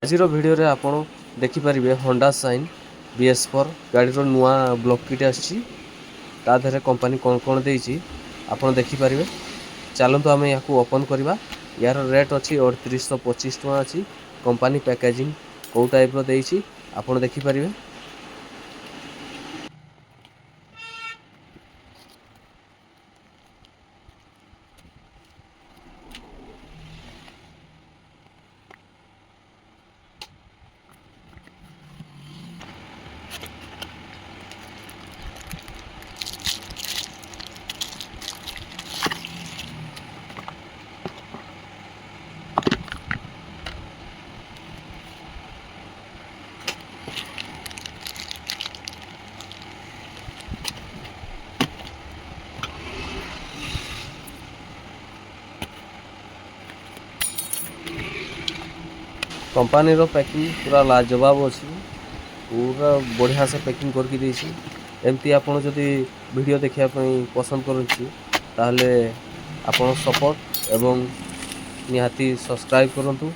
ଆଜିର ଭିଡ଼ିଓରେ ଆପଣ ଦେଖିପାରିବେ ହୋଣ୍ଡା ସାଇନ୍ BS4 ଗାଡ଼ିର ନୂଆ ବ୍ଲକ୍ କିଟ୍ ଆସିଛି। ତା ଦେହରେ କମ୍ପାନୀ କ'ଣ ଦେଇଛି ଆପଣ ଦେଖିପାରିବେ। ଚାଲନ୍ତୁ ଆମେ ଏହାକୁ ଓପନ୍ କରିବା। ଏହାର ରେଟ୍ ଅଛି 3825 ଟଙ୍କା ଅଛି। କମ୍ପାନୀ ପ୍ୟାକେଜିଂ କେଉଁ ଟାଇପ୍ର ଦେଇଛି ଆପଣ ଦେଖିପାରିବେ। कंपानी पैकिंग पूरा लाजवाब अच्छी, पूरा बढ़िया से पैकिंग करके देसी। एमती आपन जदि वीडियो देखापी पसंद करें ताहले आपन सपोर्ट एवं निहाती सब्सक्राइब करूँ।